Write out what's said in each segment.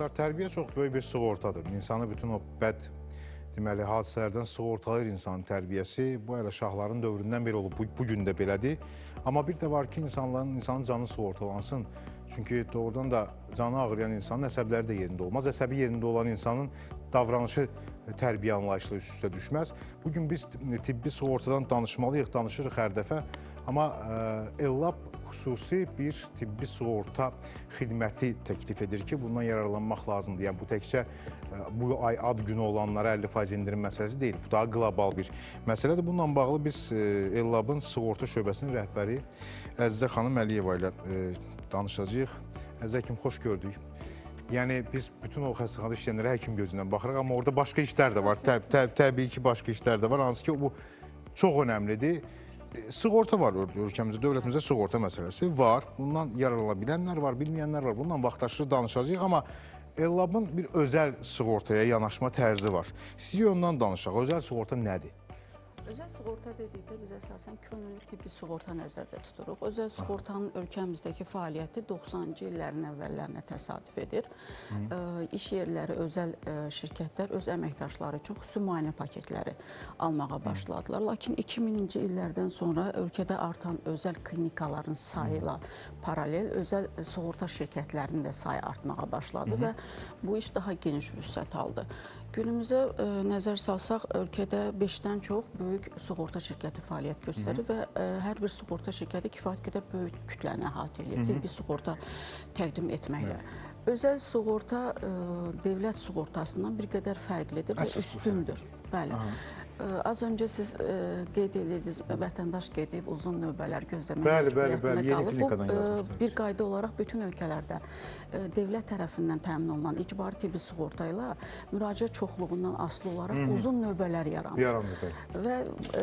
dostlar, tərbiyə çox böyük bir sığortadır. İnsanı bütün o bəd deməli hadisələrdən sığortalayır insanın tərbiyəsi. Bu hələ şahların dövründən beri olub, bu gün də belədir. Amma bir də var ki, insanın canı sığortalansın. Çünki doğrudan da canı ağrıyan insanın əsəbləri də yerində olmaz. Əsəbi yerində olan insanın davranışı tərbiyə anlayışla üst-üstə düşməz. Bugün biz tibbi sığortadan danışmalıyıq, danışırıq hər dəfə. Amma ELLAB xüsusi bir tibbi sığorta xidməti təklif edir ki, bundan yararlanmaq lazımdır. Yəni, bu təkcə bu ay ad günü olanlara 50% indirim məsələsi deyil. Bu daha qlobal bir məsələdir. Bununla bağlı biz ELLAB-ın sığorta şöbəsinin rəhbəri Əzizə xanım Əliyeva ilə danışacağıq. Əzizə həkim, xoş gördük. Yəni, biz bütün o xəstəxanada işləyənlərə həkim gözündən baxırıq, amma orada başqa işlər də var. Təbii ki, başqa işlər də var. Hansı ki, bu çox önəmlidir. Sığorta var ölkəmizdə, dövlətimizdə sığorta məsələsi var. Bundan yararlana bilənlər var, bilməyənlər var. Bundan vaxtaşırı danışacağıq, amma ELLAB-ın bir özəl sığortaya yanaşma tərzi var. Siz ondan danışaq. Özəl sığorta nədir? Özəl sığorta dedikdə biz əsasən könüllü tibbi sığorta nəzərdə tuturuq. Özəl sığortanın ölkəmizdəki fəaliyyəti 90-cı illərin əvvəllərinə təsadüf edir. İş yerləri, özəl şirkətlər öz əməkdaşları üçün xüsusi müayinə paketləri almağa başladılar. Lakin 2000-ci illərdən sonra ölkədə artan özəl klinikaların sayı ilə paralel özəl sığorta şirkətlərinin də sayı artmağa başladı və bu iş daha geniş vüsət aldı. Günümüzə nəzər salsaq, ölkədə 5-dən çox böyük sığorta şirkəti fəaliyyət göstərir və hər bir sığorta şirkəti kifayət qədər böyük kütləni əhatə edir, tibbi sığorta təqdim etməklə. Özəl sığorta dövlət sığortasından bir qədər fərqlidir və üstündür. Bəli. Az öncə siz qeyd edirdiniz, vətəndaş gedib uzun növbələr gözləmək məcburiyyətində qalıb. Bu, bir qayda olaraq bütün ölkələrdə dövlət tərəfindən təmin olunan icbari tibbi sığorta ilə müraciət çoxluğundan asılı olaraq uzun növbələr yaranır. Və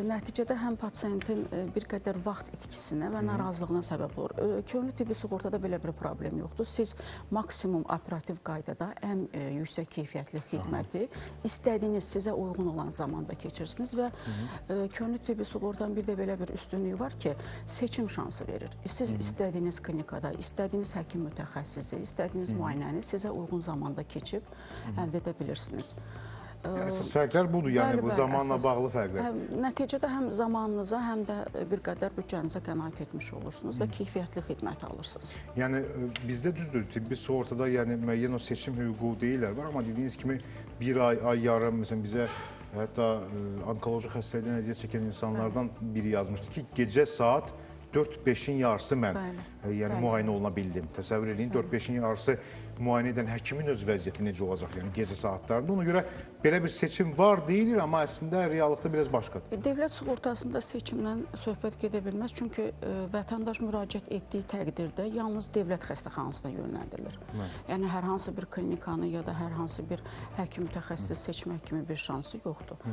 nəticədə həm pasientin bir qədər vaxt itkisinə və narazılığına səbəb olur. Könüllü tibbi sığortada belə bir problem yoxdur. Siz maksimum operativ qaydada ən yüksək keyfiyyətli xidməti istədiyiniz, sizə uyğun olan zamanda keçirirsiniz və könüllü tibbi sığortanın bir də belə bir üstünlüyü var ki, seçim şansı verir. Siz istədiyiniz klinikada, istədiyiniz həkim mütəxəssisi, istədiyiniz müayinəni sizə uyğun zamanda keçib əldə edə bilirsiniz. Əsas fərqlər budur, yəni bu zamanla bağlı fərqlər. Nəticədə həm zamanınıza, həm də bir qədər büdcənizə qənaət etmiş olursunuz və keyfiyyətli xidmət alırsınız. Yəni bizdə düzdür, tibbi sığortada yəni müəyyən o seçim hüququ deyirlər var, amma dediyiniz kimi bir ay yarım, məsələn bizə hətta onkoloji xəstəlikdən əziyyət çəkən insanlardan biri yazmışdı ki, gecə saat 4-5-in yarısı mən müayinə oluna bildim. Təsəvvür edin, 4-5-in yarısı müayinə edən həkimin öz vəziyyəti necə olacaq, yəni gecə saatlarında. Ona görə belə bir seçim var deyilir, amma əslində reallıqda biraz başqadır. Dövlət sığortasında seçimdən söhbət gedə bilməz, çünki vətəndaş müraciət etdiyi təqdirdə yalnız dövlət xəstəxanasına yönləndirilir. Yəni hər hansı bir klinikanı ya da hər hansı bir həkim mütəxəssis seçmək kimi bir şansı yoxdur.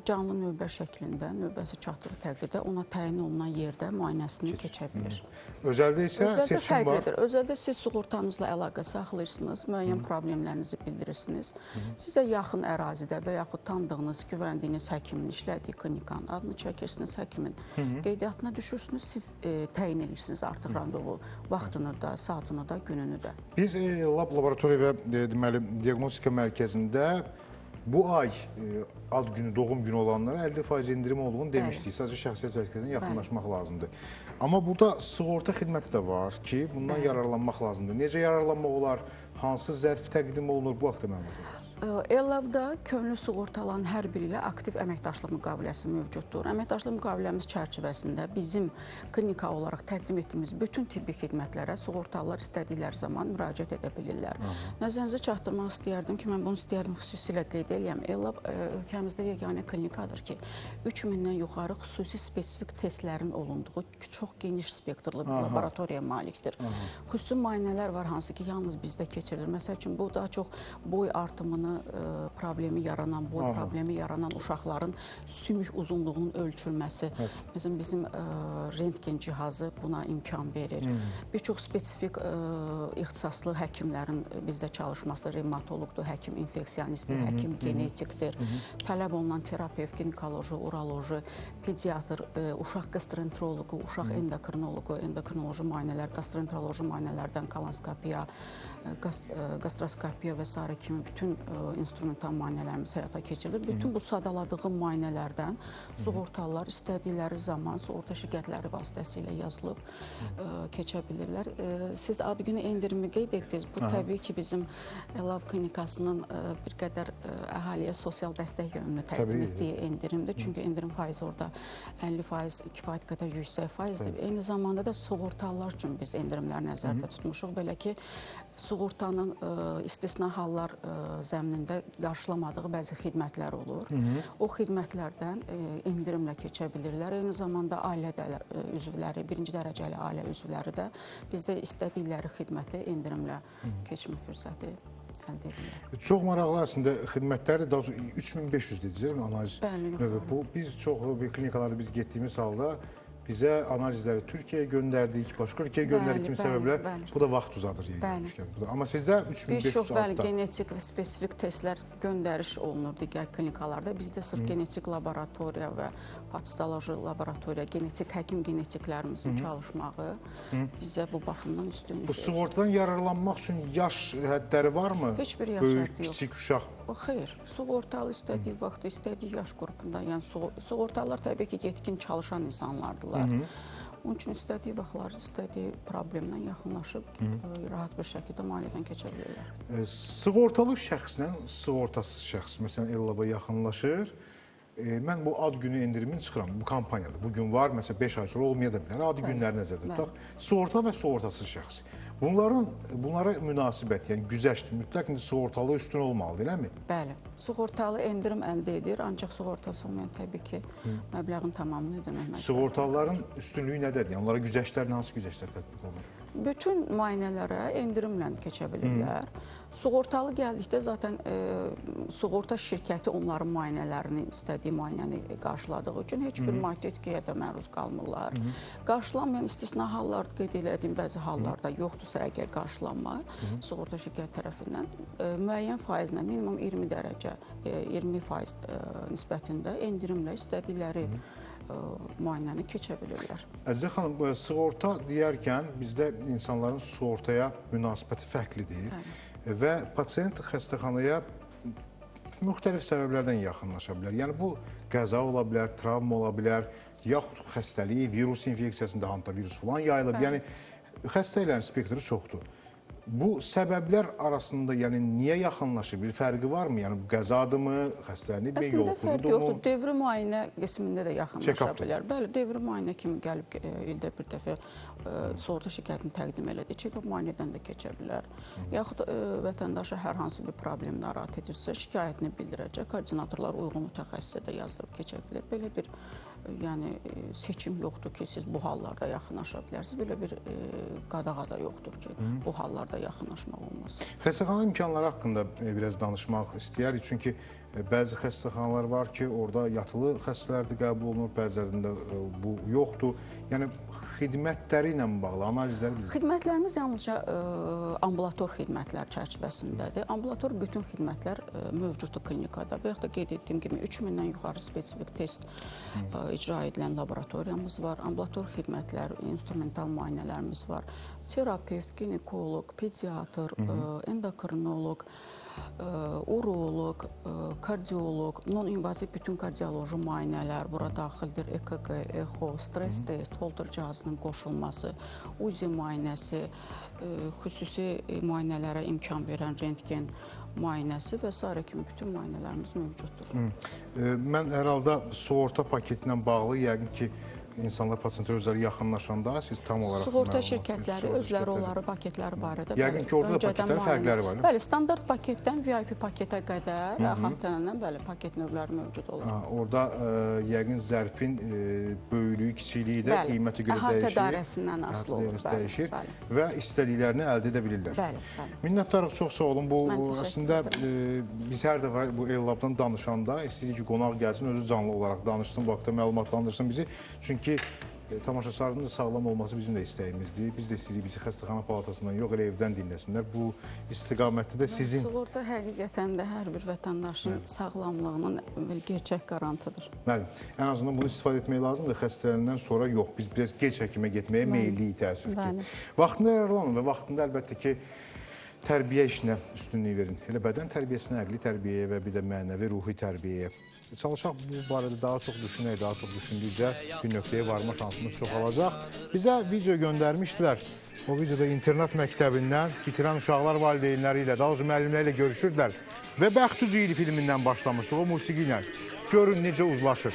Canlı növbə şəklində, növbəsi çatdığı təqdirdə ona təyin olunan yerdə müayinəsini keçə bilir. Özəldə isə seçim var. Özəldə siz sığortanızla əlaqə saxlayırsınız, müəyyən problemlərinizi bildirirsiniz. Sizə yaxın ərazidə və yaxud tanıdığınız, güvəndiyiniz həkimin işlədiyi klinikanın adını çəkirsiniz, həkimin qeydiyyatına düşürsünüz, siz təyin edirsiniz artıq randevu vaxtını da, saatını da, gününü də. Biz ELLAB laboratoriya və deməli diaqnostika mərkəzində bu ay ad günü, doğum günü olanlara 50% indirim olduğunu demişdik. Sadəcə şəxsiyyət vəsiqəsinə yaxınlaşmaq lazımdır. Amma burada sığorta xidməti də var ki, bundan yararlanmaq lazımdır. Necə yararlanmaq olar? Hansı zərf təqdim olunur? Bu haqda məlumat var. ELLAB-da könüllü sığortaların hər biri ilə aktiv əməkdaşlıq müqaviləsi mövcuddur. Əməkdaşlıq müqaviləmiz çərçivəsində bizim klinika olaraq təqdim etdiyimiz bütün tibbi xidmətlərə sığortalılar istədikləri zaman müraciət edə bilirlər. Nəzərinizə çatdırmaq istəyərdim ki, mən bunu istəyərdim xüsusilə qeyd edəyəm. ELLAB ölkəmizdə yeganə klinikadır ki, 3000-dən yuxarı xüsusi spesifik testlərin olunduğu çox geniş spektrli bir laboratoriya malikdir. Xüsusi müayinələr var, hansı ki, yalnız bizdə keçirilir. Məsəl üçün, bu daha çox boy artımını, boyunbağını problemi yaranan, boy problemi yaranan uşaqların sümük uzunluğunun ölçülməsi. Məsələn, bizim rentgen cihazı buna imkan verir. Bir çox spesifik ixtisaslı həkimlərin bizdə çalışması, revmatoloqdur, həkim infeksionistdir, həkim genetikdir. Tələb olunan terapevt, ginekoloji, uroloji, pediatr, uşaq gastroenteroloqu, uşaq endokrinoloqu, endokrinoloji müayinələr, gastroenteroloji müayinələrdən kolonoskopiya, gastroskopiya və s. kimi bütün instrumental müayinələrimiz həyata keçirilir. Bütün bu sadaladığım müayinələrdən sığortalılar istədikləri zaman sığorta şirkətləri vasitəsilə yazılıb keçə bilirlər. Siz ad günü endirimi qeyd etdiniz. Bu təbii ki, bizim Lab klinikasının bir qədər əhaliyə sosial dəstək yönümlü təqdim etdiyi endirimdir. Çünki endirim faizi orada 50% kifayət qədər yüksək faizdir. Eyni zamanda da sığortalılar üçün biz endirimlər nəzərdə tutmuşuq. Belə ki, sığortanın istisna hallar zəminində qarşılamadığı bəzi xidmətlər olur. O xidmətlərdən endirimlə keçə bilirlər. Eyni zamanda ailə üzvləri, birinci dərəcəli ailə üzvləri də bizdə istədikləri xidməti endirimlə keçmə fürsəti əldə edirlər. Çox maraqlı əslində xidmətlərdir. Daha sonra 3500 dediniz, analiz. Bəli, bu biz çox klinikalarda biz getdiyimiz halda bizə analizləri Türkiyəyə göndərdik, başqa ölkəyə göndərdik kimi səbəblər. Bu da vaxt uzadır. Amma sizdə 3500 bir çox genetik və spesifik testlər göndəriş olunur digər klinikalarda. Bizdə sırf genetik laboratoriya və patoloji laboratoriya, genetik həkim genetiklərimizin çalışmağı bizə bu baxımdan üstünlük verir. Bu sığortadan yararlanmaq üçün yaş hədləri varmı? Heç bir yaş həddi yox. Böyük, kiçik uşaq? Xeyr, sığortalı istədiyi vaxtda, istədiyi yaş qrupunda, yəni sığortalılar təbii ki, yetkin çalışan insanlardılar. Onun üçün istədiyi vaxtlar, istədiyi problemlə yaxınlaşıb rahat bir şəkildə müayinədən keçə bilirlər. Sığortalı şəxslə sığortasız şəxs, məsələn, Ellaba yaxınlaşır. Mən bu ad günü endirimini çıxıram, bu kampaniyada. Bugün var, məsələn, 5 ay sonra olmaya da bilər. Adi günləri nəzərdə tutaq. Sığorta və sığortasız şəxs. Bunlara münasibət, yəni güzəşt mütləq sığortalı üstün olmalıdır, eləmi? Bəli, sığortalı endirim əldə edir, ancaq sığortası olmayan təbii ki, məbləğin tamamını ödəmək. Sığortalıların üstünlüyü nədədir? Yəni onlara güzəştlər, hansı güzəştlər tətbiq olunur? Bütün müayinələrə endirimlə keçə bilirlər. Sığortalı gəldikdə zaten sığorta şirkəti onların müayinələrini, istədiyi müayinəni qarşıladığı üçün heç bir maddi etkiyə də məruz qalmırlar. Qarşılanmayan istisna hallar qeyd elədiyim bəzi hallarda yoxdursa əgər qarşılanma sığorta şirkəti tərəfindən müəyyən faizlə, minimum 20% nisbətində endirimlə istədikləri müayinəni keçə bilirlər. Əzizə xanım, sığorta deyərkən bizdə insanların sığortaya münasibəti fərqlidir və pasiyent xəstəxanaya müxtəlif səbəblərdən yaxınlaşa bilər. Yəni bu qəza ola bilər, travma ola bilər, yaxud xəstəlik, virus infeksiyasında hansısa virus falan yayılıb. Yəni xəstəliklərin spektri çoxdur. Bu səbəblər arasında yəni niyə yaxınlaşır? Bir fərqi varmı? Yəni qəzadırmı, xəstəlikmi, yoluxucudurmu? Əslində fərq yoxdur. Devri müayinə qismində də yaxınlaşa bilər. Bəli, devri müayinə kimi gəlib ildə bir dəfə sığorta şirkətini təqdim elədi. Check-up müayinədən də keçə bilər. Yaxud vətəndaşa hər hansı bir problem narahat edirsə, şikayətini bildirəcək. Koordinatorlar uyğun mütəxəssisə də yazdırıb keçə bilər. Belə bir seçim yoxdur ki, siz bu hallarda yaxınlaşa bilərsiniz. Belə bir qadağa da yoxdur ki, bu hallarda yaxınlaşmaq olmaz. Xəstəxana imkanları haqqında biraz danışmaq istəyərik. Çünki bəzi xəstəxanalar var ki, orada yatılı xəstələr də qəbul olunur, bəzilərində bu yoxdur. Yəni xidmətləri ilə bağlı analizləri biz... Xidmətlərimiz yalnızca ambulator xidmətlər çərçivəsindədir. Ambulator bütün xidmətlər mövcuddur klinikada. Və yaxud da qeyd etdiyim kimi 3000-dən yuxarı spesifik test icra edilən laboratoriyamız var. Ambulator xidmətlər, instrumental müayinələrimiz var. Terapevt, ginekoloq, pediatr, endokrinoloq, uroloq, kardioloq, non-invaziv bütün kardioloji müayinələr bura daxildir. EKG, echo, stres test, Holter cihazının qoşulması, UZI müayinəsi, xüsusi müayinələrə imkan verən rentgen müayinəsi və s. kimi bütün müayinələrimiz mövcuddur. Mən hər halda sığorta paketindən bağlı yəqin ki, insanlar pasiyentə özləri yaxınlaşanda siz tam olaraq Sığorta məlumat- şirkətləri sığorta özləri şirkətləri. onları paketləri barədə Yəqin ki, orada da öncədən paketlərin müayinə- fərqləri var, Bəli, standart paketdən VIP paketə qədər əhatələnən bəli paket növləri mövcud olur. Orada yəqin zərfin böyüklüyü, kiçikliyi də Bəli, qiyməti görə əhatə dəyişir. dairəsindən asılı olur. Əhatə dairəsi dəyişir Bəli, və istədiklərini əldə edə bilirlər. bəli, bəli. Minnətdarıq, çox sağ olun. Bu Mən təşəkkür əslində biz hər dəfə bu Ellabdan danışanda istəyirik ki, qonaq gəlsin, özü canlı olaraq danışsın, bu haqda məlumatlandırsın bizi. Çünki tamaşaçıların da sağlam olması bizim də istəyimizdir. Biz də istəyirik bizi xəstəxana palatasından yox, elə evdən dinləsinlər. Bu istiqamətdə də sizin Sığorta həqiqətən də hər bir vətəndaşın sağlamlığının gerçək qarantıdır. Bəli, ən azından bunu istifadə etmək lazımdır. Xəstələrindən sonra yox, biz biraz gec həkimə getməyə meyilliyik təəssüf ki. Bəli. Vaxtında yararlanın və vaxtında əlbəttə ki, tərbiyə işinə üstünlük verin. Elə bədən tərbiyəsinə, əqli tərbiyəyə və bir də mənəvi, ruhi tərbiyəyə. Çalışaq bu barədə daha çox düşünək, daha çox düşündükcə bir nöqtəyə varma şansımız çox olacaq. Bizə video göndərmişdilər. O videoda internat məktəbindən bitirən uşaqlar valideynləri ilə, daha doğrusu müəllimləri ilə görüşürdülər. Və Bəxt Üzeyli filmindən başlamışdı o musiqi ilə. Görün necə uzlaşır.